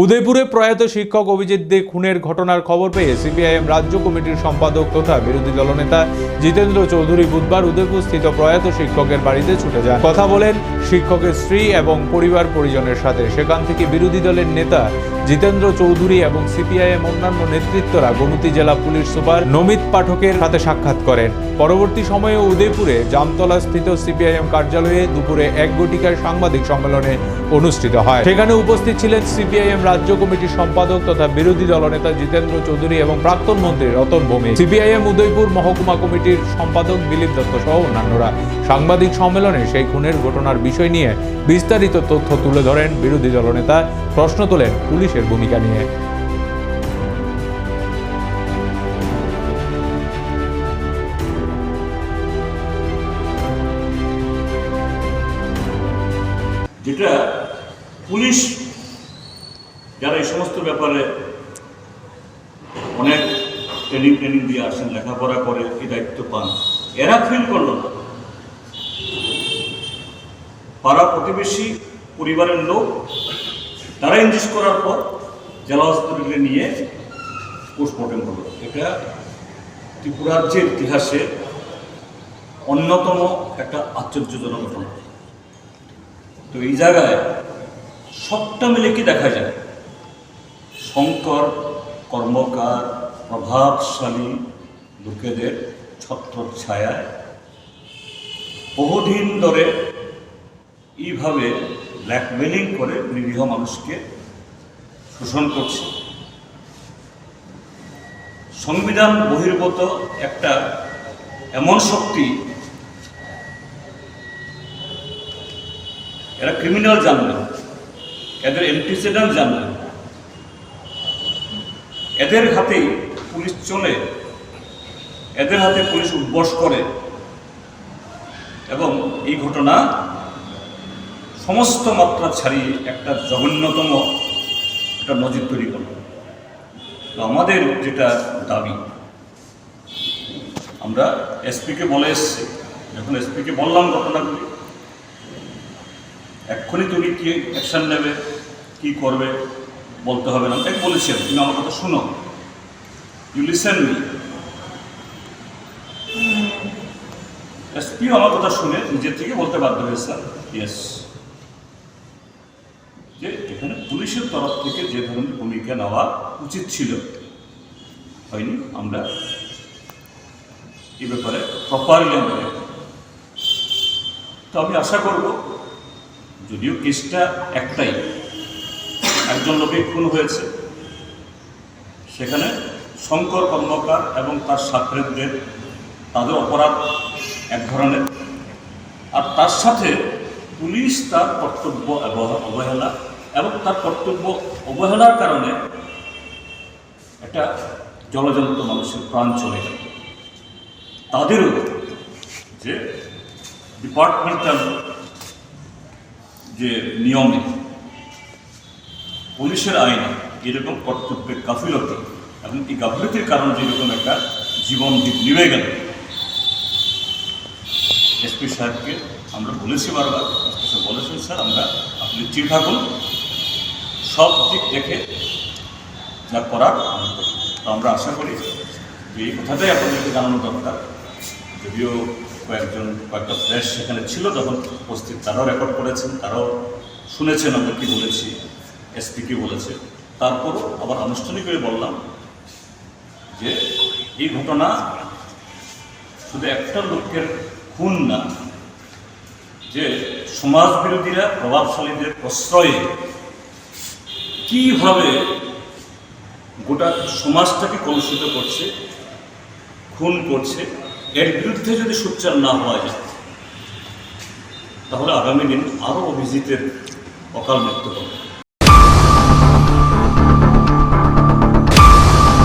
উদয়পুরে প্রয়াত শিক্ষক অভিজিৎ দে খুনের ঘটনার খবর পেয়ে সিপিআইএম রাজ্য কমিটির সম্পাদক তথা বিরোধী দলনেতা জিতেন্দ্র চৌধুরী বুধবার উদয়পুর স্থিত প্রয়াত শিক্ষকের বাড়িতে ছুটে যান। কথা বলেন শিক্ষকের স্ত্রী এবং পরিবার পরিজনের সাথে। সেখান থেকে বিরোধী দলের নেতা জিতেন্দ্র চৌধুরী এবং সিপিআইএম অন্যান্য নেতৃত্বরা গোমতী জেলা পুলিশ সুপার নমিত পাঠকের সাথে সাক্ষাৎ করেন। পরবর্তী সময়ে উদয়পুরে জামতলা স্থিত সিপিআইএম কার্যালয়ে দুপুরে 1 ঘটিকার সাংবাদিক সম্মেলনে অনুষ্ঠিত হয়। সেখানে উপস্থিত ছিলেন সিপিআইএম রাজ্য কমিটির সম্পাদক তথা বিরোধী দলনেতা জিতেন্দ্র চৌধুরী এবং প্রাক্তন মন্ত্রী রতন ভৌমিক, সিপিআইএম উদয়পুর মহকুমা কমিটির সম্পাদক দিলীপ দত্ত সহ অন্যান্যরা। সাংবাদিক সম্মেলনে সেই খুনের ঘটনার বিষয় নিয়ে বিস্তারিত তথ্য তুলে ধরেন বিরোধী দলনেতা, প্রশ্ন তোলেন পুলিশের ভূমিকা নিয়ে। যেটা পুলিশ যারা এই সমস্ত ব্যাপারে অনেক ট্রেনিং দিয়ে আসেন, লেখাপড়া করে এই দায়িত্ব পান, এরা ফিল করলো না। পাড়া প্রতিবেশী পরিবারের লোক তারা ইনজিস্ট করার পর জেলা হসপিটালে নিয়ে পোস্টমর্টেম হলো। এটা ত্রিপুরা রাজ্যের ইতিহাসে অন্যতম একটা আশ্চর্যজনক ঘটনা। তো এই জায়গায় সবটা মিলে কি দেখা যায়, শঙ্কর কর্মকার প্রভাবশালী লোকেদের ছত্রছায়ায় বহুদিন ধরে এইভাবে ব্ল্যাকমেলিং করে নিরীহ মানুষকে শোষণ করছে। সংবিধান বহির্ভূত একটা এমন শক্তি, এরা ক্রিমিনাল জানবে, এদের অ্যান্টিসিডেন্ট জানবে, এদের হাতেই পুলিশ চলে, এদের হাতে পুলিশ উদ্বস করে এবং এই ঘটনা সমস্ত মাত্রা ছাড়িয়ে একটা জঘন্যতম একটা নজির তৈরি করবে। তো আমাদের যেটা দাবি, আমরা এসপিকে বলে এসছি, যখন এসপিকে বললাম ঘটনাগুলি, এক্ষুনি তুমি কি অ্যাকশন নেবে, কি করবে বলতে হবে না, তাই বলেছেন। তুমি আমার কথা শুনো, ইউ লিসেন মি। এসপিও আমার কথা শুনে নিজের থেকে বলতে বাধ্য হয়েছে, ইয়েস, যে এখানে পুলিশের তরফ থেকে যে ধরনের ভূমিকা নেওয়া উচিত ছিল হয়নি। আমরা এই ব্যাপারে প্রপারলি আমরা, তো আমি আশা করব, যদিও কেসটা একটাই, একজন লোকের খুন হয়েছে, সেখানে শঙ্কর কর্মকার এবং তার ছাত্রদের তাদের অপরাধ এক ধরনের, আর তার সাথে পুলিশ তার কর্তব্য অবহেলা এবং তার কর্তব্য অবহেলার কারণে একটা জলজন্ত মানুষের প্রাণ চলে গেল। তাদেরও যে ডিপার্টমেন্টাল যে নিয়মে পুলিশের আইনে এরকম কর্তব্যের গাফিলতি এবং এই গাফিলতির কারণে যেরকম একটা জীবন নিভে গেল, এসপি সাহেবকে আমরা বলেছি বারবার, এসপি সাহেব বলেছেন, স্যার আমরা আপনি চির থাকুন, সব দিক দেখে যা করার তো আমরা আশা করি যে এই কথাটাই আপনাদেরকে জানানো দরকার। যদিও কয়েকটা প্রেস সেখানে ছিল যখন উপস্থিত, তারাও রেকর্ড করেছেন, তারাও শুনেছেন আমরা কী বলেছি, এসপি কী বলেছে। তারপরও আবার আনুষ্ঠানিকভাবে বললাম যে এই ঘটনা শুধু একটা লোকের খুন না, যে সমাজ বিরোধীরা প্রভাবশালীদের প্রশ্রয়ে কীভাবে গোটা সমাজটাকে কলুষিত করছে, খুন করছে, এর বিরুদ্ধে যদি সোচ্চার না হওয়া যায় তাহলে আগামী দিন আরও অভিজিতের অকাল মৃত্যু হবে।